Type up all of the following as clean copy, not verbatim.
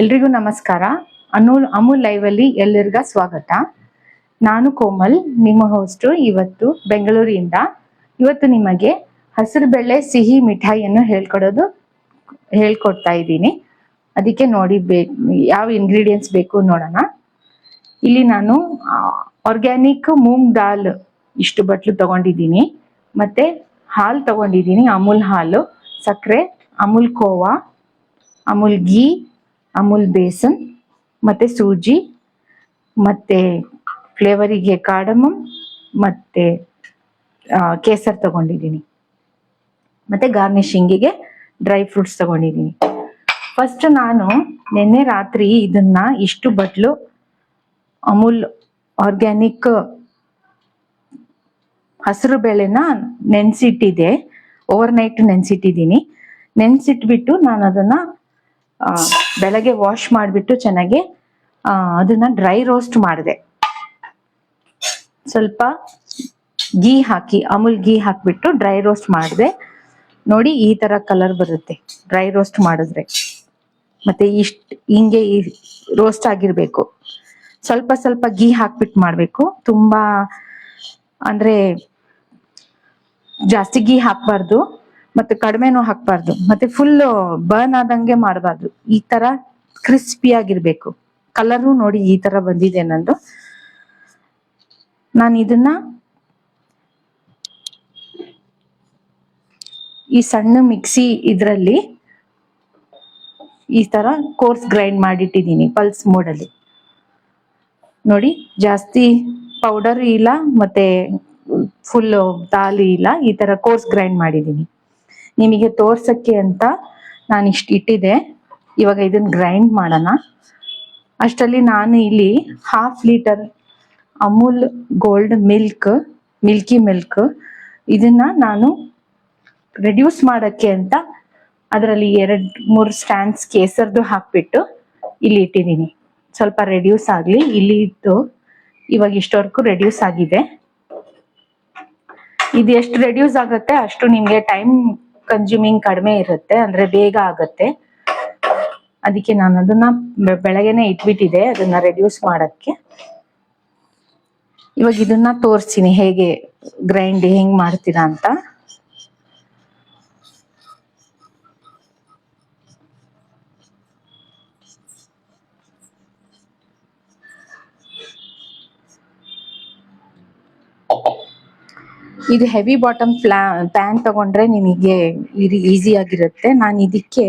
ಎಲ್ರಿಗೂ ನಮಸ್ಕಾರ. ಅಮೂಲ್ ಲೈವ್ ಅಲ್ಲಿ ಎಲ್ಲರಿಗೂ ಸ್ವಾಗತ. ನಾನು ಕೋಮಲ್, ನಿಮ್ಮ ಹೋಸ್ಟ್ ಇವತ್ತು ಬೆಂಗಳೂರಿಂದ. ಇವತ್ತು ನಿಮಗೆ ಹಸಿರು ಬೇಳೆ ಸಿಹಿ ಮಿಠಾಯಿಯನ್ನು ಹೇಳ್ಕೊಡ್ತಾ ಇದ್ದೀನಿ. ಅದಕ್ಕೆ ನೋಡಿ ಯಾವ ಇಂಗ್ರೀಡಿಯೆಂಟ್ಸ್ ಬೇಕು ನೋಡೋಣ. ಇಲ್ಲಿ ನಾನು ಆರ್ಗ್ಯಾನಿಕ್ ಮೂಂಗ್ ದಾಲ್ ಇಷ್ಟು ಬಟ್ಲು ತಗೊಂಡಿದ್ದೀನಿ. ಮತ್ತೆ ಹಾಲು ತಗೊಂಡಿದ್ದೀನಿ, ಅಮೂಲ್ ಹಾಲು, ಸಕ್ಕರೆ, ಅಮೂಲ್ ಕೋವಾ, ಅಮೂಲ್ ಘೀ, ಅಮೂಲ್ ಬೇಸನ್, ಮತ್ತೆ ಸೂಜಿ, ಮತ್ತೆ ಫ್ಲೇವರಿಗೆ ಕಾರ್ಡಮಮ್, ಮತ್ತೆ ಕೇಸರ್ ತಗೊಂಡಿದ್ದೀನಿ, ಮತ್ತೆ ಗಾರ್ನಿಶಿಂಗಿಗೆ ಡ್ರೈ ಫ್ರೂಟ್ಸ್ ತಗೊಂಡಿದ್ದೀನಿ. ಫಸ್ಟ್ ನಾನು ನಿನ್ನೆ ರಾತ್ರಿ ಇದನ್ನ ಇಷ್ಟು ಬಟ್ಲು ಅಮೂಲ್ ಆರ್ಗ್ಯಾನಿಕ್ ಹಸಿರು ಬೇಳೆನ ನೆನ್ಸಿಟ್ಟಿದೆ. Over night ನೆನ್ಸಿಟ್ಟಿದ್ದೀನಿ. ನೆನ್ಸಿಟ್ಬಿಟ್ಟು ನಾನು ಅದನ್ನ ಬೆಳಗ್ಗೆ ವಾಶ್ ಮಾಡಿಬಿಟ್ಟು ಚೆನ್ನಾಗಿ ಅದನ್ನ ಡ್ರೈ ರೋಸ್ಟ್ ಮಾಡಿದೆ. ಸ್ವಲ್ಪ ಘೀ ಹಾಕಿ, ಅಮೂಲ್ ಘೀ ಹಾಕ್ಬಿಟ್ಟು ಡ್ರೈ ರೋಸ್ಟ್ ಮಾಡಿದೆ. ನೋಡಿ ಈ ತರ ಕಲರ್ ಬರುತ್ತೆ ಡ್ರೈ ರೋಸ್ಟ್ ಮಾಡಿದ್ರೆ. ಮತ್ತೆ ಹಿಂಗೆ ರೋಸ್ಟ್ ಆಗಿರ್ಬೇಕು. ಸ್ವಲ್ಪ ಸ್ವಲ್ಪ ಘೀ ಹಾಕ್ಬಿಟ್ಟು ಮಾಡ್ಬೇಕು. ತುಂಬಾ ಅಂದ್ರೆ ಜಾಸ್ತಿ ಘೀ ಹಾಕ್ಬಾರ್ದು, ಮತ್ತೆ ಕಡಿಮೆನೂ ಹಾಕ್ಬಾರ್ದು, ಮತ್ತೆ ಫುಲ್ ಬರ್ನ್ ಆದಂಗೆ ಮಾಡಬಾರ್ದು. ಈ ತರ ಕ್ರಿಸ್ಪಿ ಆಗಿರ್ಬೇಕು. ಕಲರು ನೋಡಿ ಈ ತರ ಬಂದಿದೆ ನಂದು. ನಾನು ಇದನ್ನ ಈ ಸಣ್ಣ ಮಿಕ್ಸಿ ಇದ್ರಲ್ಲಿ ಈ ತರ ಕೋರ್ಸ್ ಗ್ರೈಂಡ್ ಮಾಡಿಟ್ಟಿದ್ದೀನಿ ಪಲ್ಸ್ ಮೋಡಲ್ಲಿ. ನೋಡಿ ಜಾಸ್ತಿ ಪೌಡರ್ ಇಲ್ಲ, ಮತ್ತೆ ಫುಲ್ ದಾಲ್ ಇಲ್ಲ, ಈ ತರ ಕೋರ್ಸ್ ಗ್ರೈಂಡ್ ಮಾಡಿದ್ದೀನಿ. ನಿಮಗೆ ತೋರ್ಸಕ್ಕೆ ಅಂತ ನಾನು ಇಷ್ಟು ಇಟ್ಟಿದೆ. ಇವಾಗ ಇದನ್ನ ಗ್ರೈಂಡ್ ಮಾಡೋಣ. ಅಷ್ಟರಲ್ಲಿ ನಾನು ಇಲ್ಲಿ 1/2 litre Amul gold Milky milk ಇದನ್ನ ನಾನು ರೆಡ್ಯೂಸ್ ಮಾಡಕ್ಕೆ ಅಂತ ಅದರಲ್ಲಿ 2-3 ಸ್ಟ್ಯಾಂಡ್ಸ್ ಕೇಸರ್ದು ಹಾಕ್ಬಿಟ್ಟು ಇಲ್ಲಿ ಇಟ್ಟಿದ್ದೀನಿ. ಸ್ವಲ್ಪ ರೆಡ್ಯೂಸ್ ಆಗ್ಲಿ. ಇಲ್ಲಿ ಇತ್ತು, ಇವಾಗ ಇಷ್ಟವರೆಗೂ ರೆಡ್ಯೂಸ್ ಆಗಿದೆ. ಇದು ಎಷ್ಟು ರೆಡ್ಯೂಸ್ ಆಗುತ್ತೆ ಅಷ್ಟು ನಿಮ್ಗೆ ಟೈಮ್ ಕನ್ಸ್ಯೂಮಿಂಗ್ ಕಡಿಮೆ ಇರುತ್ತೆ, ಅಂದ್ರೆ ಬೇಗ ಆಗತ್ತೆ. ಅದಕ್ಕೆ ನಾನು ಅದನ್ನ ಬೆಳಗ್ಗೆನೆ ಇಟ್ಬಿಟ್ಟಿದೆ ಅದನ್ನ ರೆಡ್ಯೂಸ್ ಮಾಡಕ್ಕೆ. ಇವಾಗ ಇದನ್ನ ತೋರಿಸ್ತೀನಿ ಹೇಗೆ ಗ್ರೈಂಡ್ ಹೆಂಗ್ ಮಾಡ್ತೀರಾ ಅಂತ. ಇದು ಹೆವಿ ಬಾಟಮ್ ಪ್ಯಾನ್ ತಗೊಂಡ್ರೆ ನಿಮಗೆ ಈಸಿ ಆಗಿರುತ್ತೆ. ನಾನು ಇದಕ್ಕೆ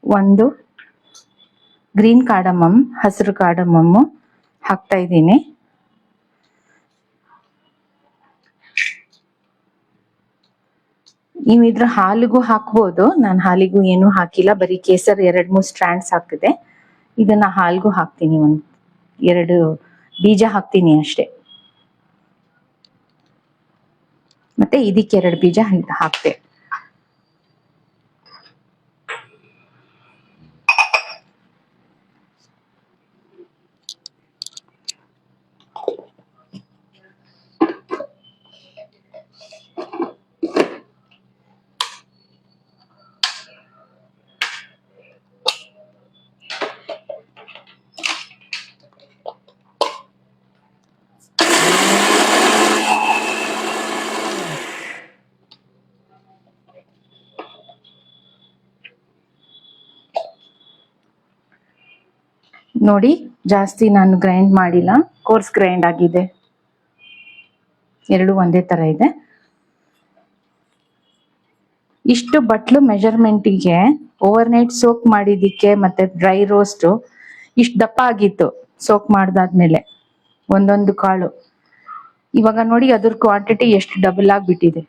ಒಂದು ಗ್ರೀನ್ ಕಾರ್ಡಮಮ್, ಹಸಿರು ಕಾರ್ಡಮಮ್ ಹಾಕ್ತಾ ಇದ್ದೀನಿ. ನೀವು ಇದ್ರ ಹಾಲಿಗೂ ಹಾಕ್ಬೋದು. ನಾನು ಹಾಲಿಗೂ ಏನು ಹಾಕಿಲ್ಲ, ಬರೀ ಕೇಸರ್ 2-3 ಸ್ಟ್ಯಾಂಡ್ಸ್ ಹಾಕಿದೆ. ಇದನ್ನ ಹಾಲ್ಗೂ ಹಾಕ್ತೀನಿ, 1-2 ಬೀಜ ಹಾಕ್ತೀನಿ ಅಷ್ಟೇ. ಮತ್ತೆ ಇದಕ್ಕೆ 2 ಬೀಜ ಹಾಕ್ತೆ. ನೋಡಿ ಜಾಸ್ತಿ ನಾನು ಗ್ರೈಂಡ್ ಮಾಡಿಲ್ಲ, ಕೋರ್ಸ್ ಗ್ರೈಂಡ್ ಆಗಿದೆ. 2 ಒಂದೇ ತರ ಇದೆ. ಇಷ್ಟು ಬಟ್ಲು ಮೆಜರ್ಮೆಂಟಿಗೆ ಓವರ್ ನೈಟ್ ಸೋಕ್ ಮಾಡಿದಿಕ್ಕೆ ಮತ್ತೆ ಡ್ರೈ ರೋಸ್ಟ್ ಇಷ್ಟು ದಪ್ಪ ಆಗಿತ್ತು ಸೋಕ್ ಮಾಡ್ದಾದ್ಮೇಲೆ ಒಂದೊಂದು ಕಾಳು. ಇವಾಗ ನೋಡಿ ಅದ್ರ ಕ್ವಾಂಟಿಟಿ ಎಷ್ಟು ಡಬಲ್ ಆಗಿಬಿಟ್ಟಿದೆ.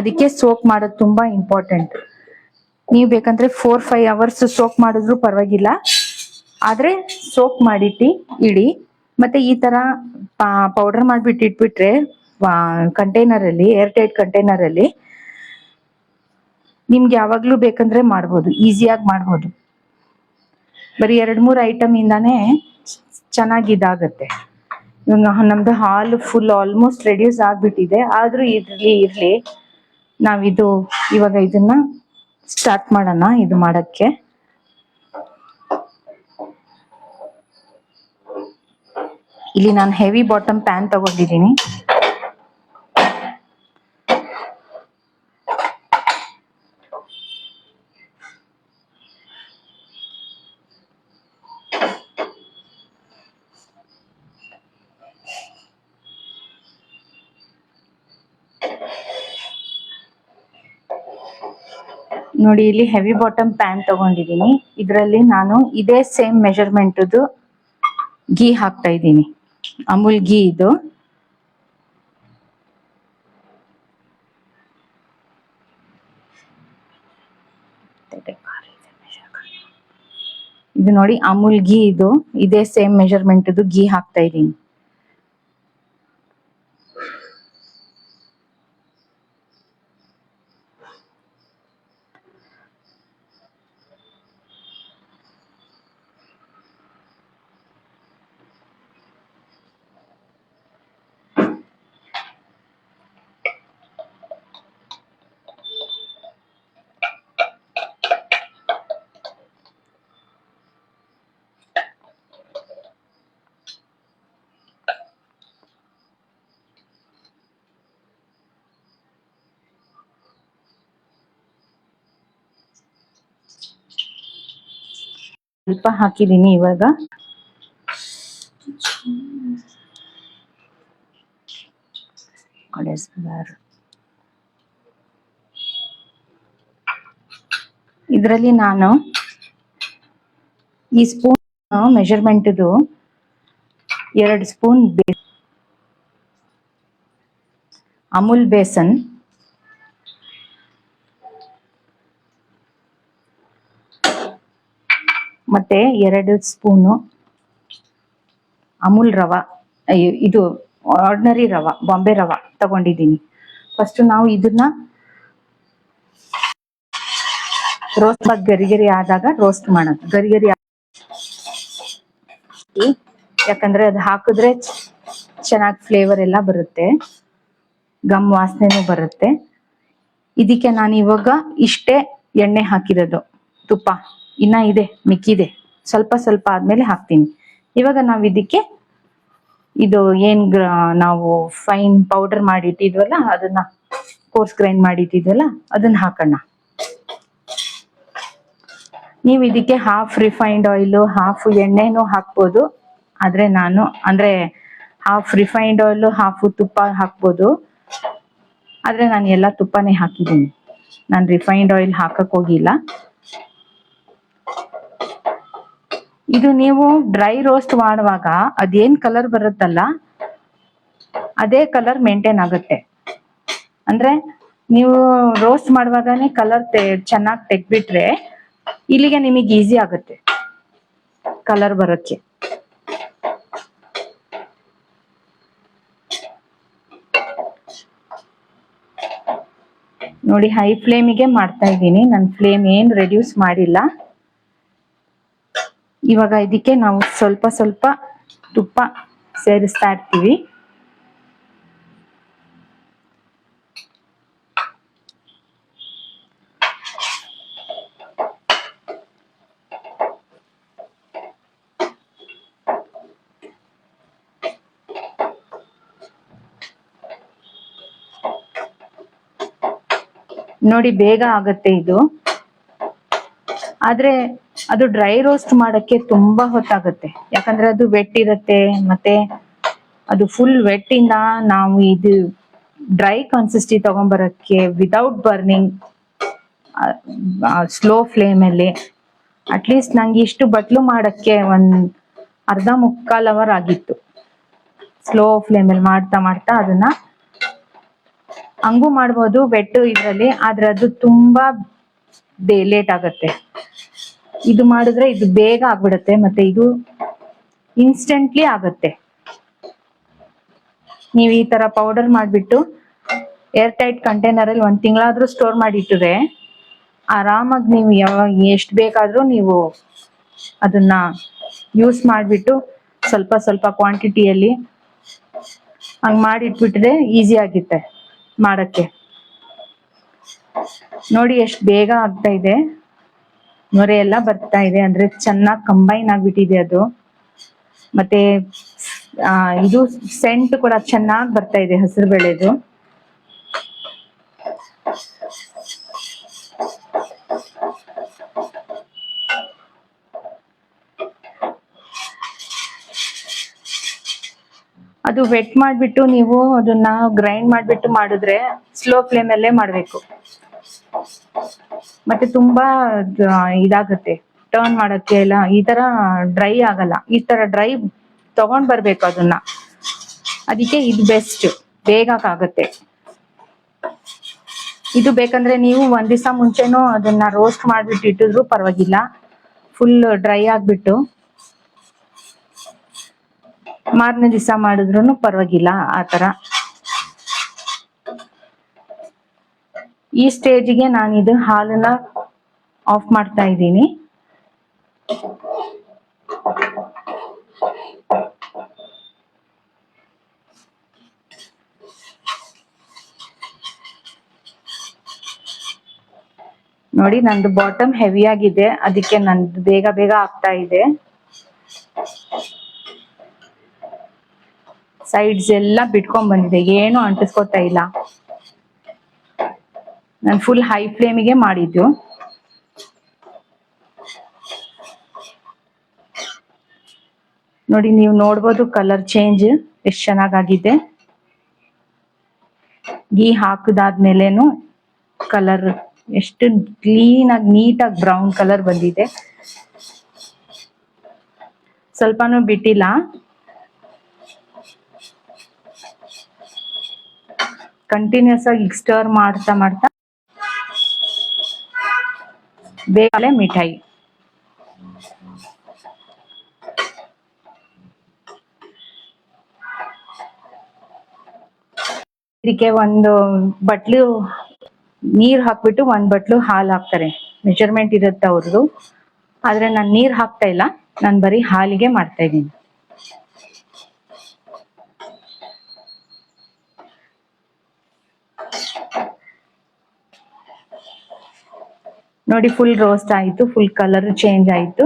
ಅದಕ್ಕೆ ಸೋಕ್ ಮಾಡೋದು ತುಂಬಾ ಇಂಪಾರ್ಟೆಂಟ್. ನೀವು ಬೇಕಂದ್ರೆ 4-5 ಅವರ್ಸ್ ಸೋಕ್ ಮಾಡಿದ್ರು ಪರವಾಗಿಲ್ಲ, ಆದ್ರೆ ಸೋಕ್ ಮಾಡಿಟ್ಟು ಇಡಿ. ಮತ್ತೆ ಈ ತರ ಪೌಡರ್ ಮಾಡ್ಬಿಟ್ಟು ಇಟ್ಬಿಟ್ರೆ ಕಂಟೈನರ್ ಅಲ್ಲಿ, ಏರ್ ಟೈಟ್ ಕಂಟೈನರ್ ಅಲ್ಲಿ ನಿಮ್ಗೆ ಯಾವಾಗ್ಲೂ ಬೇಕಂದ್ರೆ ಮಾಡ್ಬೋದು, ಈಸಿಯಾಗಿ ಮಾಡ್ಬೋದು. ಬರೀ 2-3 ಐಟಮ್ ಇಂದಾನೆ ಚೆನ್ನಾಗಿ ಇದಾಗತ್ತೆ. ಇವಾಗ ನಮ್ದು ಹಾಲು ಫುಲ್ ಆಲ್ಮೋಸ್ಟ್ ರೆಡ್ಯೂಸ್ ಆಗ್ಬಿಟ್ಟಿದೆ, ಆದ್ರೂ ಇರ್ಲಿ ನಾವಿದು ಇವಾಗ ಇದನ್ನ ಸ್ಟಾರ್ಟ್ ಮಾಡೋಣ ಇದು ಮಾಡಕ್ಕೆ. ಇಲ್ಲಿ ನಾನು ಹೆವಿ ಬಾಟಮ್ ಪ್ಯಾನ್ ತಗೊಂಡಿದ್ದೀನಿ. ನೋಡಿ ಇಲ್ಲಿ ಹೆವಿ ಬಾಟಮ್ ಪ್ಯಾನ್ ತಗೊಂಡಿದ್ದೀನಿ. ಇದರಲ್ಲಿ ನಾನು ಇದೇ ಸೇಮ್ ಮೆಜರ್ಮೆಂಟ್ ಗೀ ಹಾಕ್ತಾ ಇದ್ದೀನಿ. ಅಮೂಲ್ ಗೀ ಇದು. ಇದು ನೋಡಿ ಅಮೂಲ್ ಗೀ ಇದು. ಇದೇ ಸೇಮ್ ಮೆಜರ್ಮೆಂಟ್ ಗೀ ಹಾಕ್ತಾ ಇದ್ದೀನಿ. ಸ್ವಲ್ಪ ಹಾಕಿದ್ದೀನಿ ಇವಾಗ. ಇದರಲ್ಲಿ ನಾನು ಈ spoon measurement 2 spoon Amul besan, ಮತ್ತೆ 2 ಸ್ಪೂನು ಅಮೂಲ್ ರವಾ, ಇದು ಆರ್ಡಿನರಿ ರವಾ, ಬಾಂಬೆ ರವಾ ತಗೊಂಡಿದ್ದೀನಿ. ಫಸ್ಟ್ ನಾವು ಇದನ್ನ ರೋಸ್ಟ್ ಗರಿ ಆದಾಗ ರೋಸ್ಟ್ ಮಾಡೋದು. ಗರಿ ಯಾಕಂದ್ರೆ ಅದು ಹಾಕಿದ್ರೆ ಚೆನ್ನಾಗಿ ಫ್ಲೇವರ್ ಎಲ್ಲ ಬರುತ್ತೆ, ಗಮ್ ವಾಸನೆನೂ ಬರುತ್ತೆ. ಇದಕ್ಕೆ ನಾನು ಇವಾಗ ಇಷ್ಟೇ ಎಣ್ಣೆ ಹಾಕಿರೋದು, ತುಪ್ಪ ಇನ್ನ ಇದೆ, ಮಿಕ್ಕಿದೆ, ಸ್ವಲ್ಪ ಸ್ವಲ್ಪ ಆದ್ಮೇಲೆ ಹಾಕ್ತೀನಿ. ಇವಾಗ ನಾವು ಇದಕ್ಕೆ ಇದು ನಾವು ಫೈನ್ ಪೌಡರ್ ಮಾಡಿಟ್ಟಿದ್ವಲ್ಲ, ಅದನ್ನ ಕೋರ್ಸ್ ಗ್ರೈಂಡ್ ಮಾಡಿಟ್ಟಿದ್ವಲ್ಲ ಅದನ್ನ ಹಾಕೋಣ. ನೀವು ಇದಕ್ಕೆ ಹಾಫ್ ರಿಫೈನ್ಡ್ ಆಯಿಲ್, ಹಾಫ್ ಎಣ್ಣೆನೂ ಹಾಕ್ಬೋದು. ಆದ್ರೆ ನಾನು ಹಾಫ್ ರಿಫೈನ್ಡ್ ಆಯಿಲ್, ಹಾಫ್ ತುಪ್ಪ ಹಾಕ್ಬೋದು. ಆದ್ರೆ ನಾನು ಎಲ್ಲ ತುಪ್ಪನೇ ಹಾಕಿದ್ದೀನಿ, ನಾನು ರಿಫೈನ್ಡ್ ಆಯಿಲ್ ಹಾಕಕ್ ಹೋಗಿಲ್ಲ. ಇದು ನೀವು ಡ್ರೈ ರೋಸ್ಟ್ ಮಾಡುವಾಗ ಅದೇನ್ ಕಲರ್ ಬರುತ್ತಲ್ಲ ಅದೇ ಕಲರ್ ಮೇಂಟೈನ್ ಆಗುತ್ತೆ. ಅಂದ್ರೆ ನೀವು ರೋಸ್ಟ್ ಮಾಡುವಾಗನೇ ಕಲರ್ ಚೆನ್ನಾಗಿ ತೆಗ್ಬಿಟ್ರೆ ಇಲ್ಲಿಗೆ ನಿಮಗೆ ಈಸಿ ಆಗುತ್ತೆ ಕಲರ್ ಬರೋಕ್ಕೆ. ನೋಡಿ ಹೈ ಫ್ಲೇಮಿಗೆ ಮಾಡ್ತಾ ಇದ್ದೀನಿ, ನನ್ನ ಫ್ಲೇಮ್ ಏನು ರೆಡ್ಯೂಸ್ ಮಾಡಿಲ್ಲ. ಇವಾಗ ಇದಕ್ಕೆ ನಾವು ಸ್ವಲ್ಪ ಸ್ವಲ್ಪ ತುಪ್ಪ ಸೇರಿಸ್ತಾ ಇರ್ತೀವಿ. ನೋಡಿ ಬೇಗ ಆಗತ್ತೆ ಇದು, ಆದ್ರೆ ಅದು ಡ್ರೈ ರೋಸ್ಟ್ ಮಾಡಕ್ಕೆ ತುಂಬಾ ಹೊತ್ತಾಗುತ್ತೆ. ಯಾಕಂದ್ರೆ ಅದು ವೆಟ್ ಇರುತ್ತೆ, ಮತ್ತೆ ಅದು ಫುಲ್ ವೆಟ್ ಇಂದ ನಾವು ಇದು ಡ್ರೈ ಕನ್ಸಿಸ್ಟಿ ತಗೊಂಡ್ಬರಕ್ಕೆ ವಿದೌಟ್ ಬರ್ನಿಂಗ್ ಸ್ಲೋ ಫ್ಲೇಮ್ ಅಲ್ಲಿ ಅಟ್ಲೀಸ್ಟ್ ನಂಗೆ ಇಷ್ಟು ಬಟ್ಲು ಮಾಡಕ್ಕೆ ಅರ್ಧ ಮುಕ್ಕಾಲ್ ಅವರ್ ಆಗಿತ್ತು. ಸ್ಲೋ ಫ್ಲೇಮ್ ಅಲ್ಲಿ ಮಾಡ್ತಾ ಮಾಡ್ತಾ ಅದನ್ನ ಹಂಗೂ ಮಾಡ್ಬೋದು ವೆಟ್ ಇದ್ರಲ್ಲಿ, ಆದ್ರೆ ಅದು ತುಂಬಾ ಲೇಟ್ ಆಗತ್ತೆ. ಇದು ಮಾಡಿದ್ರೆ ಇದು ಬೇಗ ಆಗ್ಬಿಡುತ್ತೆ, ಮತ್ತೆ ಇದು ಇನ್ಸ್ಟೆಂಟ್ಲಿ ಆಗತ್ತೆ. ನೀವು ಈ ತರ ಪೌಡರ್ ಮಾಡ್ಬಿಟ್ಟು ಏರ್ ಟೈಟ್ ಕಂಟೈನರ್ ಅಲ್ಲಿ 1 ತಿಂಗಳಾದ್ರೂ ಸ್ಟೋರ್ ಮಾಡಿಟ್ರೆ ಆರಾಮಾಗಿ ನೀವು ಎಷ್ಟು ಬೇಕಾದ್ರೂ ನೀವು ಅದನ್ನ ಯೂಸ್ ಮಾಡ್ಬಿಟ್ಟು ಸ್ವಲ್ಪ ಸ್ವಲ್ಪ ಕ್ವಾಂಟಿಟಿಯಲ್ಲಿ ಹಂಗ್ ಮಾಡಿಟ್ಬಿಟ್ರೆ ಈಸಿ ಆಗುತ್ತೆ ಮಾಡಕ್ಕೆ. ನೋಡಿ ಎಷ್ಟು ಬೇಗ ಆಗ್ತಾ ಇದೆ, ನೊರೆ ಎಲ್ಲ ಬರ್ತಾ ಇದೆ, ಅಂದ್ರೆ ಚೆನ್ನಾಗಿ ಕಂಬೈನ್ ಆಗ್ಬಿಟ್ಟಿದೆ ಅದು. ಮತ್ತೆ ಇದು ಸೆಂಟ್ ಕೂಡ ಚೆನ್ನಾಗಿ ಬರ್ತಾ ಇದೆ ಹೆಸರು ಬೇಳೆದು. ಅದು ವೆಟ್ ಮಾಡ್ಬಿಟ್ಟು ನೀವು ಅದನ್ನ ಗ್ರೈಂಡ್ ಮಾಡ್ಬಿಟ್ಟು ಮಾಡಿದ್ರೆ ಸ್ಲೋ ಫ್ಲೇಮ್ ಅಲ್ಲೇ ಮಾಡ್ಬೇಕು. ಮತ್ತೆ ತುಂಬಾ ಇದಾಗುತ್ತೆ ಟರ್ನ್ ಮಾಡಕ್ಕೆ ಎಲ್ಲ, ಈ ತರ ಡ್ರೈ ಆಗಲ್ಲ. ಈ ತರ ಡ್ರೈ ತಗೊಂಡ್ ಬರ್ಬೇಕು ಅದನ್ನ. ಅದಕ್ಕೆ ಇದು ಬೆಸ್ಟ್, ಬೇಗ ಆಗುತ್ತೆ. ಇದು ಬೇಕಂದ್ರೆ ನೀವು ಒಂದ್ ದಿವಸ ಮುಂಚೆನೂ ಅದನ್ನ ರೋಸ್ಟ್ ಮಾಡ್ಬಿಟ್ಟು ಇಟ್ಟಿದ್ರು ಪರವಾಗಿಲ್ಲ. ಫುಲ್ ಡ್ರೈ ಆಗ್ಬಿಟ್ಟು ಮಾರನೇ ದಿವಸ ಮಾಡಿದ್ರು ಪರವಾಗಿಲ್ಲ. ಆತರ ಈ ಸ್ಟೇಜಿಗೆ ನಾನು ಇದು ಹಾಲನ್ನ ಆಫ್ ಮಾಡ್ತಾ ಇದ್ದೀನಿ. ನೋಡಿ ನಂದು ಬಾಟಮ್ ಹೆವಿ ಆಗಿದೆ, ಅದಕ್ಕೆ ನಂದು ಬೇಗ ಬೇಗ ಆಗ್ತಾ ಇದೆ. ಸೈಡ್ಸ್ ಎಲ್ಲ ಬಿಟ್ಕೊಂಡ್ ಬಂದಿದೆ, ಏನು ಅಂಟಿಸ್ಕೊತಾ ಇಲ್ಲ. ನಾನು ಫುಲ್ ಹೈ ಫ್ಲೇಮಿಗೆ ಮಾಡಿದ್ದು. ನೋಡಿ ನೀವು ನೋಡ್ಬೋದು ಕಲರ್ ಚೇಂಜ್ ಎಷ್ಟು ಚೆನ್ನಾಗಾಗಿದೆ. ಗೀ ಹಾಕಿದಾದ್ಮೇಲೆನು ಕಲರ್ ಎಷ್ಟು ಕ್ಲೀನ್ ಆಗಿ ನೀಟಾಗಿ ಬ್ರೌನ್ ಕಲರ್ ಬಂದಿದೆ. ಸ್ವಲ್ಪನೂ ಬಿಟ್ಟಿಲ್ಲ. ಕಂಟಿನ್ಯೂಸ್ ಆಗಿ ಸ್ಟರ್ ಮಾಡ್ತಾ ಮಾಡ್ತಾ ಬೇಳೆ ಮಿಠಾಯಿ. ಇದಕ್ಕೆ ಒಂದು ಬಟ್ಲು ನೀರ್ ಹಾಕ್ಬಿಟ್ಟು ಒಂದ್ ಬಟ್ಲು ಹಾಲು ಹಾಕ್ತಾರೆ. ಮೆಜರ್ಮೆಂಟ್ ಇರುತ್ತೆ ಅವ್ರದ್ದು, ಆದ್ರೆ ನಾನು ನೀರ್ ಹಾಕ್ತಾ ಇಲ್ಲ, ನಾನು ಬರೀ ಹಾಲಿಗೆ ಮಾಡ್ತಾ ಇದ್ದೀನಿ. ನೋಡಿ ಫುಲ್ ರೋಸ್ಟ್ ಆಯ್ತು, ಫುಲ್ ಕಲರ್ ಚೇಂಜ್ ಆಯ್ತು.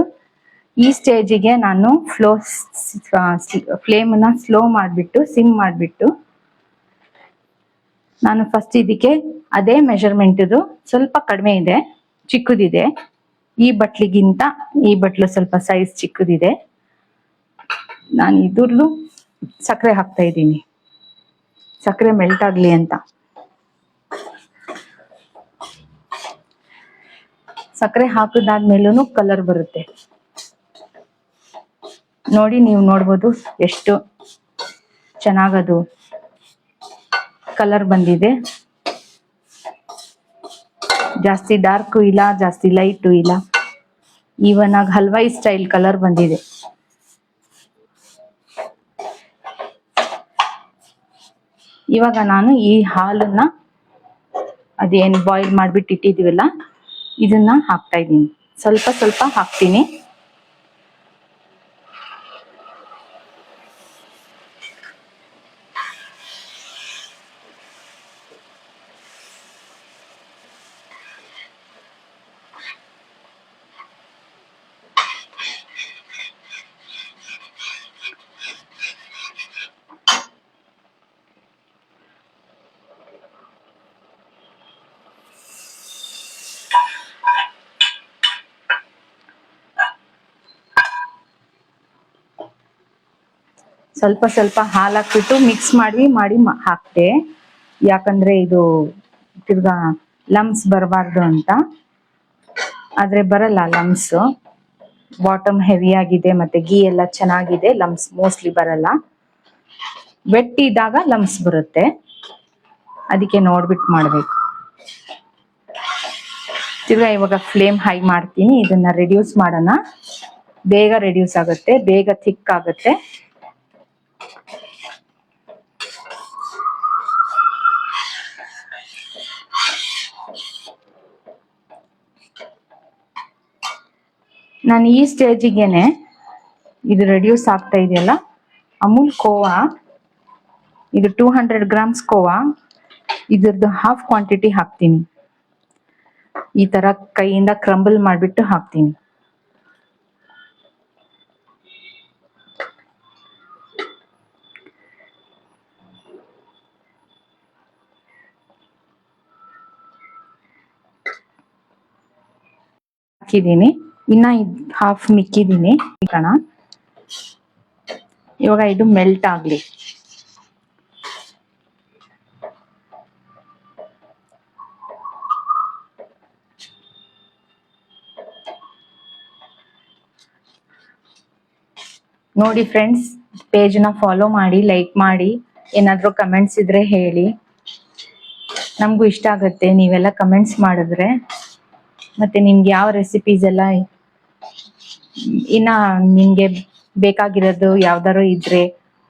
ಈ ಸ್ಟೇಜಿಗೆ ನಾನು ಫ್ಲೇಮ್ನ ಸ್ಲೋ ಮಾಡಿಬಿಟ್ಟು ಸಿಮ್ ಮಾಡಿಬಿಟ್ಟು ನಾನು ಫಸ್ಟ್ ಇದಕ್ಕೆ ಅದೇ ಮೆಜರ್ಮೆಂಟ್ ಇದು ಸ್ವಲ್ಪ ಕಡಿಮೆ ಇದೆ, ಚಿಕ್ಕದಿದೆ. ಈ ಬಟ್ಲಿಗಿಂತ ಈ ಬಟ್ಲು ಸ್ವಲ್ಪ ಸೈಜ್ ಚಿಕ್ಕದಿದೆ. ನಾನು ಇದ್ರದ್ದು ಸಕ್ಕರೆ ಹಾಕ್ತಾ ಇದ್ದೀನಿ, ಸಕ್ಕರೆ ಮೆಲ್ಟ್ ಆಗ್ಲಿ ಅಂತ. ಸಕ್ಕರೆ ಹಾಕಿದಾದ್ಮೇಲೂ ಕಲರ್ ಬರುತ್ತೆ. ನೋಡಿ ನೀವು ನೋಡ್ಬೋದು ಎಷ್ಟು ಚೆನ್ನಾಗದು ಕಲರ್ ಬಂದಿದೆ. ಜಾಸ್ತಿ ಡಾರ್ಕು ಇಲ್ಲ, ಜಾಸ್ತಿ ಲೈಟು ಇಲ್ಲ, ಈವನ್ ಆಗಿ ಹಲ್ವಾಯಿ ಸ್ಟೈಲ್ ಕಲರ್ ಬಂದಿದೆ. ಇವಾಗ ನಾನು ಈ ಹಾಲನ್ನ ಅದೇನು ಬಾಯ್ಲ್ ಮಾಡ್ಬಿಟ್ಟು ಇಟ್ಟಿದೀವಲ್ಲ ಇದನ್ನ ಹಾಕ್ತಾ ಇದ್ದೀನಿ. ಸ್ವಲ್ಪ ಸ್ವಲ್ಪ ಹಾಕ್ತೀನಿ. ಸ್ವಲ್ಪ ಸ್ವಲ್ಪ ಹಾಲು ಹಾಕ್ಬಿಟ್ಟು ಮಿಕ್ಸ್ ಮಾಡಿ ಹಾಕ್ತೆ. ಯಾಕಂದ್ರೆ ಇದು ತಿರ್ಗಾ ಲಮ್ಸ್ ಬರಬಾರ್ದು ಅಂತ. ಆದ್ರೆ ಬರಲ್ಲ ಲಮ್ಸ್. ಬಾಟಮ್ ಹೆವಿ ಆಗಿದೆ ಮತ್ತೆ ಗೀ ಎಲ್ಲ ಚೆನ್ನಾಗಿದೆ, ಲಮ್ಸ್ ಮೋಸ್ಟ್ಲಿ ಬರಲ್ಲ. ವೆಟ್ ಇದ್ದಾಗ ಲಮ್ಸ್ ಬರುತ್ತೆ, ಅದಕ್ಕೆ ನೋಡ್ಬಿಟ್ಟು ಮಾಡ್ಬೇಕು. ತಿರ್ಗಾ ಇವಾಗ ಫ್ಲೇಮ್ ಹೈ ಮಾಡ್ತೀನಿ. ಇದನ್ನ ರೆಡ್ಯೂಸ್ ಮಾಡೋಣ, ಬೇಗ ರೆಡ್ಯೂಸ್ ಆಗುತ್ತೆ, ಬೇಗ ಥಿಕ್ ಆಗುತ್ತೆ. ನಾನು ಈ ಸ್ಟೇಜಿಗೆನೆ ಇದು ರೆಡ್ಯೂಸ್ ಆಗ್ತಾ ಇದೆಯಲ್ಲ, ಅಮೂಲ್ ಕೋವಾ ಇದು 200 ಗ್ರಾಮ್ಸ್ ಕೋವಾ, ಇದ್ರದ್ದು ಹಾಫ್ ಕ್ವಾಂಟಿಟಿ ಹಾಕ್ತೀನಿ. ಈ ತರ ಕೈಯಿಂದ ಕ್ರಂಬಲ್ ಮಾಡಿಬಿಟ್ಟು ಹಾಕ್ತೀನಿ. ಹಾಕಿದೀನಿ. ಇನ್ನ ಹಾಫ್ ಮಿಕ್ಕಿದೀನಿ ಕಣ. ಇವಾಗ ಇದು ಮೆಲ್ಟ್ ಆಗ್ಲಿ. ನೋಡಿ ಫ್ರೆಂಡ್ಸ್, ಪೇಜ್ನ ಫಾಲೋ ಮಾಡಿ, ಲೈಕ್ ಮಾಡಿ, ಏನಾದರೂ ಕಮೆಂಟ್ಸ್ ಇದ್ರೆ ಹೇಳಿ. ನಮಗೂ ಇಷ್ಟ ಆಗುತ್ತೆ ನೀವೆಲ್ಲ ಕಮೆಂಟ್ಸ್ ಮಾಡಿದ್ರೆ. ಮತ್ತೆ ನಿಮ್ಗೆ ಯಾವ ರೆಸಿಪೀಸ್ ಎಲ್ಲ ಇನ್ನ ನಿಮ್ಗೆ ಬೇಕಾಗಿರೋದು ಯಾವ್ದಾರು ಇದ್ರೆ,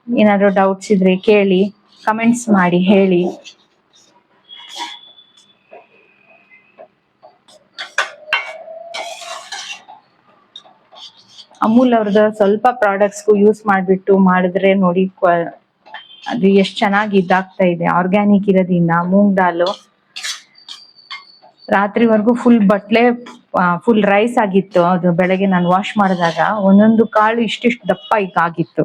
ಏನಾದ್ರು ಡೌಟ್ಸ್ ಇದ್ರೆ ಕೇಳಿ, ಕಮೆಂಟ್ಸ್ ಮಾಡಿ ಹೇಳಿ. ಅಮೂಲ್ ಅವ್ರದ್ದು ಸ್ವಲ್ಪ ಪ್ರಾಡಕ್ಟ್ಸ್ಗೂ ಯೂಸ್ ಮಾಡಿಬಿಟ್ಟು ಮಾಡಿದ್ರೆ ನೋಡಿ, ಅದು ಎಷ್ಟು ಚೆನ್ನಾಗಿ ಇದಾಗ್ತಾ ಇದೆ. ಆರ್ಗ್ಯಾನಿಕ್ ಇರೋದ್ರಿಂದ ಮೂಂಗ್ ದಾಲು ರಾತ್ರಿವರೆಗೂ ಫುಲ್ ರೈಸ್ ಆಗಿತ್ತು. ಅದು ಬೆಳಗ್ಗೆ ನಾನು ವಾಶ್ ಮಾಡಿದಾಗ ಒಂದೊಂದು ಕಾಳು ಇಷ್ಟಿಷ್ಟು ದಪ್ಪ ಆಗಿತ್ತು.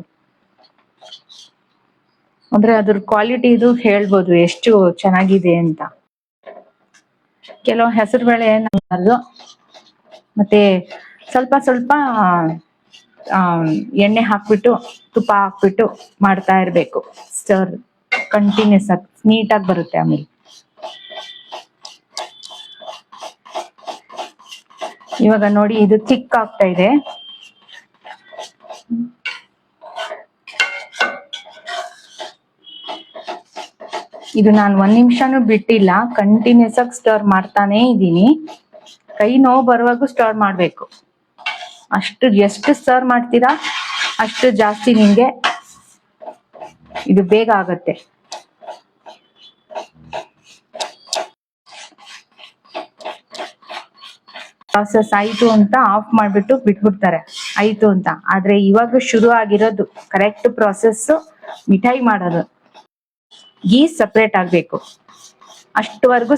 ಅಂದ್ರೆ ಅದ್ರ ಕ್ವಾಲಿಟಿ ಇದು ಹೇಳ್ಬೋದು ಎಷ್ಟು ಚೆನ್ನಾಗಿದೆ ಅಂತ. ಕೆಲವು ಹೆಸರು ಬೇಳೆ ಮತ್ತೆ ಸ್ವಲ್ಪ ಸ್ವಲ್ಪ ಎಣ್ಣೆ ಹಾಕ್ಬಿಟ್ಟು ತುಪ್ಪ ಹಾಕ್ಬಿಟ್ಟು ಮಾಡ್ತಾ ಇರ್ಬೇಕು. ಸ್ಟರ್ ಕಂಟಿನ್ಯೂಸ್ ಆಗಿ ನೀಟಾಗಿ ಬರುತ್ತೆ. ಆಮೇಲೆ ಇವಾಗ ನೋಡಿ ಇದು ಥಿಕ್ ಆಗ್ತಾ ಇದೆ. ಇದು ನಾನು 1 ನಿಮಿಷನೂ ಬಿಟ್ಟಿಲ್ಲ, ಕಂಟಿನ್ಯೂಸ್ ಆಗಿ ಸ್ಟರ್ ಮಾಡ್ತಾನೆ ಇದ್ದೀನಿ. ಕೈ ನೋವು ಬರುವಾಗೂ ಸ್ಟರ್ ಮಾಡ್ಬೇಕು. ಎಷ್ಟು ಸ್ಟರ್ ಮಾಡ್ತೀರಾ ಅಷ್ಟು ಜಾಸ್ತಿ ನಿಮ್ಗೆ ಇದು ಬೇಗ ಆಗತ್ತೆ. ಪ್ರಾಸೆಸ್ ಆಯ್ತು ಅಂತ ಆಫ್ ಮಾಡ್ಬಿಟ್ಟು ಬಿಟ್ಬಿಡ್ತಾರೆ ಆಯ್ತು ಅಂತ. ಆದ್ರೆ ಇವಾಗ ಶುರು ಆಗಿರೋದು ಕರೆಕ್ಟ್ ಪ್ರಾಸೆಸ್ ಮಿಠಾಯಿ ಮಾಡೋದು. ಗೀ ಸಪ್ರೇಟ್ ಆಗ್ಬೇಕು, ಅಷ್ಟುವರೆಗೂ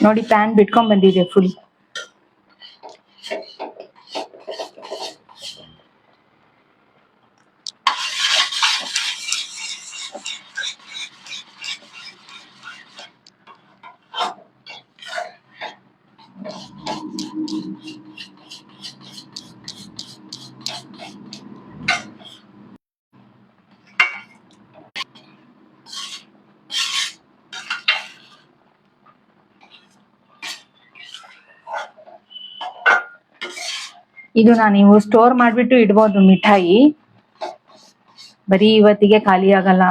ನೋಡಿ ಪ್ಯಾನ್ ಬಿಟ್ಕೊಂಡ್ ಬಂದಿದೆ ಫುಲ್. ಇದು ನೀವು ಸ್ಟೋರ್ ಮಾಡ್ಬಿಟ್ಟು ಇಡ್ಬೋದು ಮಿಠಾಯಿ, ಬರೀ ಇವತ್ತಿಗೆ ಖಾಲಿ ಆಗಲ್ಲ.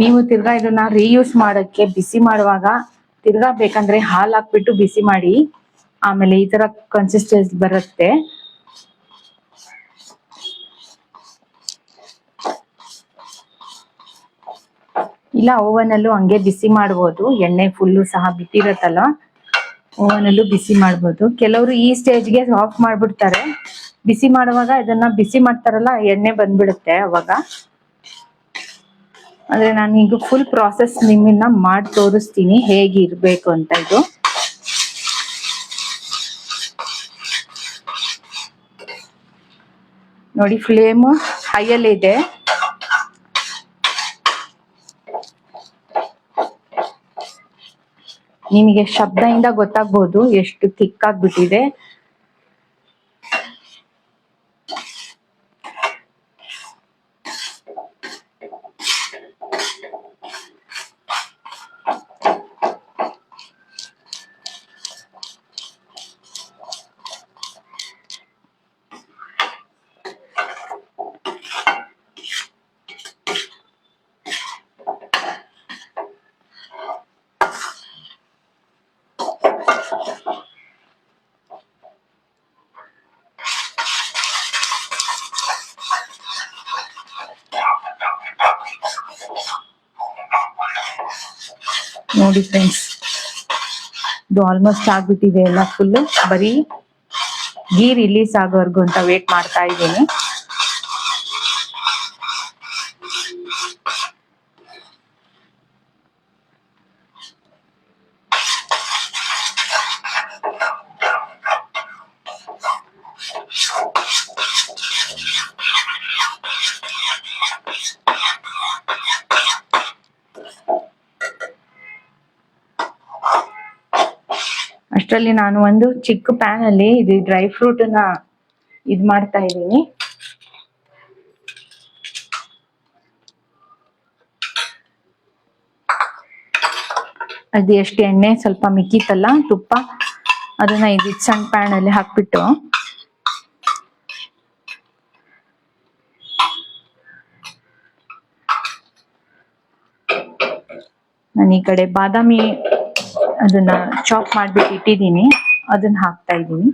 ನೀವು ತಿರ್ಗಾ ಇದನ್ನ ರೀಯೂಸ್ ಮಾಡಕ್ಕೆ ಬಿಸಿ ಮಾಡುವಾಗ ತಿರ್ಗಾ ಬೇಕಂದ್ರೆ ಹಾಲು ಹಾಕ್ಬಿಟ್ಟು ಬಿಸಿ ಮಾಡಿ, ಆಮೇಲೆ ಈ ತರ ಕನ್ಸಿಸ್ಟೆನ್ಸಿ ಬರುತ್ತೆ. ಇಲ್ಲ ಓವನ್ ಅಲ್ಲೂ ಹಂಗೆ ಬಿಸಿ ಮಾಡ್ಬೋದು. ಎಣ್ಣೆ ಫುಲ್ಲು ಸಹ ಬಿಟ್ಟಿರತ್ತಲ್ಲ, ಓವನ್ ಅಲ್ಲೂ ಬಿಸಿ ಮಾಡ್ಬೋದು. ಕೆಲವರು ಈ ಸ್ಟೇಜ್ಗೆ ಆಫ್ ಮಾಡ್ಬಿಡ್ತಾರೆ. ಬಿಸಿ ಮಾಡುವಾಗ ಇದನ್ನ ಬಿಸಿ ಮಾಡ್ತಾರಲ್ಲ, ಎಣ್ಣೆ ಬಂದ್ಬಿಡುತ್ತೆ ಅವಾಗ. ಅಂದ್ರೆ ನಾನು ಈಗ ಫುಲ್ ಪ್ರಾಸೆಸ್ ನಿಮ್ಮನ್ನ ಮಾಡಿ ತೋರಿಸ್ತೀನಿ ಹೇಗಿರ್ಬೇಕು ಅಂತ. ಇದು ನೋಡಿ ಫ್ಲೇಮ್ ಹೈಯಲ್ಲಿ ಇದೆ. ನಿಮಗೆ ಶಬ್ದದಿಂದ ಗೊತ್ತಾಗ್ಬೋದು ಎಷ್ಟು ಥಿಕ್ ಆಗ್ಬಿಟ್ಟಿದೆ. ನೋಡಿ ಫ್ರೆಂಡ್ಸ್, ಇದು ಆಲ್ಮೋಸ್ಟ್ ಆಗ್ಬಿಟ್ಟಿದೆ ಎಲ್ಲ ಫುಲ್ಲು. ಬರೀ ಗೀ ರಿಲೀಸ್ ಆಗೋವರೆಗೂ ಅಂತ ವೇಟ್ ಮಾಡ್ತಾ ಇದ್ದೀನಿ. ಅಷ್ಟರಲ್ಲಿ ನಾನು ಒಂದು ಚಿಕ್ಕ ಪ್ಯಾನ್ ಅಲ್ಲಿ ಇದು ಡ್ರೈ ಫ್ರೂಟ್ ನ ಇದ್ ಮಾಡ್ತಾ ಇದ್ದೀನಿ. ಅದು ಎಷ್ಟು ಎಣ್ಣೆ ಸ್ವಲ್ಪ ಮಿಕ್ಕಿತ್ತಲ್ಲ ತುಪ್ಪ, ಅದನ್ನ ಇದು ಸಣ್ಣ ಪ್ಯಾನ್ ಅಲ್ಲಿ ಹಾಕ್ಬಿಟ್ಟು ನಾನು ಈ ಕಡೆ ಬಾದಾಮಿ ಅದನ್ನ ಚಾಪ್ ಮಾಡ್ಬಿಟ್ಟು ಇಟ್ಟಿದ್ದೀನಿ, ಅದನ್ನ ಹಾಕ್ತಾ ಇದ್ದೀನಿ.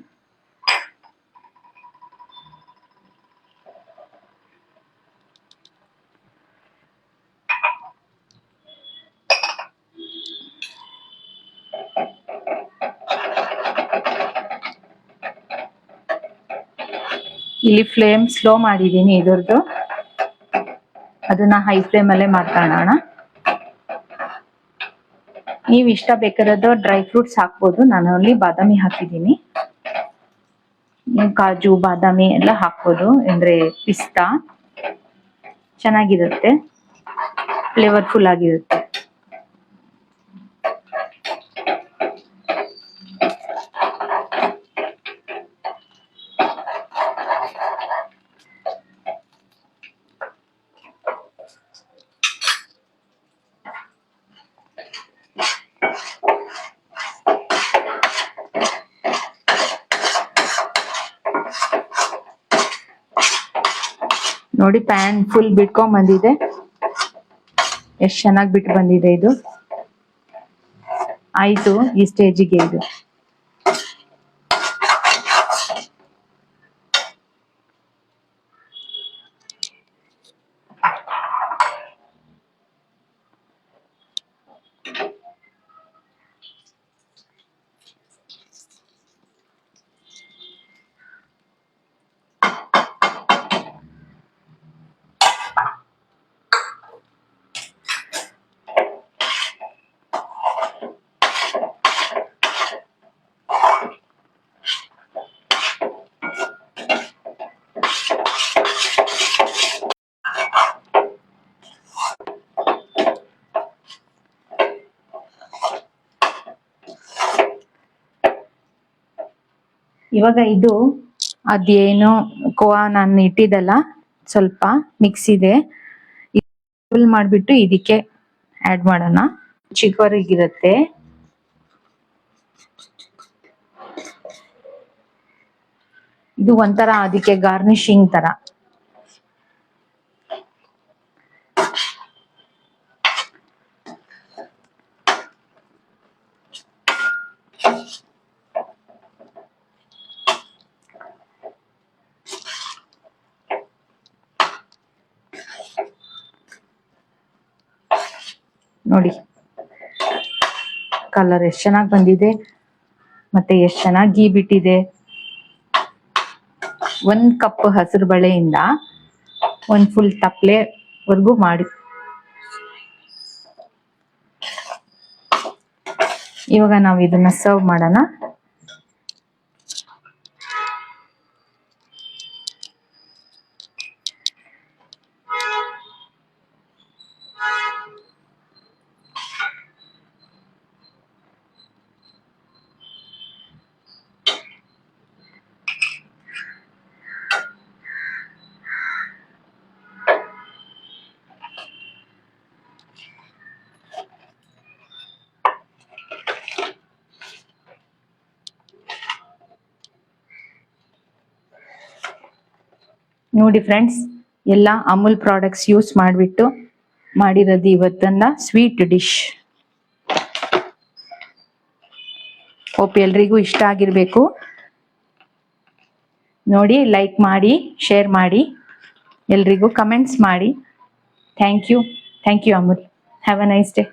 ಇಲ್ಲಿ ಫ್ಲೇಮ್ ಸ್ಲೋ ಮಾಡಿದ್ದೀನಿ ಇದ್ರದ್ದು, ಅದನ್ನ ಹೈ ಫ್ಲೇಮ್ ಅಲ್ಲೇ ಮಾಡ್ಕೊಳ್ಳೋಣ. ನೀವು ಇಷ್ಟ ಬೇಕಾದ ಡ್ರೈ ಫ್ರೂಟ್ಸ್ ಹಾಕ್ಬೋದು. ನಾನು ಅಲ್ಲಿ ಬಾದಾಮಿ ಹಾಕಿದ್ದೀನಿ, ನೀವು ಕಾಜು ಬಾದಾಮಿ ಎಲ್ಲ ಹಾಕ್ಬೋದು, ಅಂದ್ರೆ ಪಿಸ್ತಾ ಚೆನ್ನಾಗಿರುತ್ತೆ, ಫ್ಲೇವರ್ಫುಲ್ ಆಗಿರುತ್ತೆ. ನೋಡಿ ಪ್ಯಾನ್ ಫುಲ್ ಬಿಟ್ಕೊಂಡ್ ಬಂದಿದೆ, ಎಷ್ಟು ಚೆನ್ನಾಗಿ ಬಿಟ್ಟು ಬಂದಿದೆ. ಇದು ಆಯ್ತು ಈ ಸ್ಟೇಜಿಗೆ. ಇದು ಇವಾಗ ಇದು ಅದೇನು ಕೋವಾ ನಾನು ಇಟ್ಟಿದ್ದಲ್ಲ ಸ್ವಲ್ಪ ಮಿಕ್ಸ್ ಇದೆ, ಫುಲ್ ಮಾಡ್ಬಿಟ್ಟು ಇದಕ್ಕೆ ಆಡ್ ಮಾಡೋಣ. ಚಿಕ್ಕವರಿಗಿರುತ್ತೆ. ಇದು ಒಂಥರ ಅದಕ್ಕೆ ಗಾರ್ನಿಶಿಂಗ್ ತರ. ನೋಡಿ ಕಲರ್ ಎಷ್ಟು ಚೆನ್ನಾಗಿ ಬಂದಿದೆ, ಮತ್ತೆ ಎಷ್ಟು ಚೆನ್ನಾಗಿ ಗೀ ಬಿಟ್ಟಿದೆ. 1 ಕಪ್ ಹಸಿರು ಬಳೆಯಿಂದ 1 ಫುಲ್ ತಪ್ಪಲೆವರೆಗೂ ಮಾಡಿ. ಇವಾಗ ನಾವು ಇದನ್ನ ಸರ್ವ್ ಮಾಡೋಣ. ನೋಡಿ ಫ್ರೆಂಡ್ಸ್, ಎಲ್ಲ ಅಮೂಲ್ ಪ್ರಾಡಕ್ಟ್ಸ್ ಯೂಸ್ ಮಾಡಿಬಿಟ್ಟು ಮಾಡಿರೋದು ಇವತ್ತನ್ನ ಸ್ವೀಟ್ ಡಿಶ್. ಹೋಪ್ ಎಲ್ರಿಗೂ ಇಷ್ಟ ಆಗಿರ್ಬೇಕು. ನೋಡಿ ಲೈಕ್ ಮಾಡಿ, ಶೇರ್ ಮಾಡಿ, ಎಲ್ರಿಗೂ ಕಮೆಂಟ್ಸ್ ಮಾಡಿ. Thank you Amul. Have a nice day.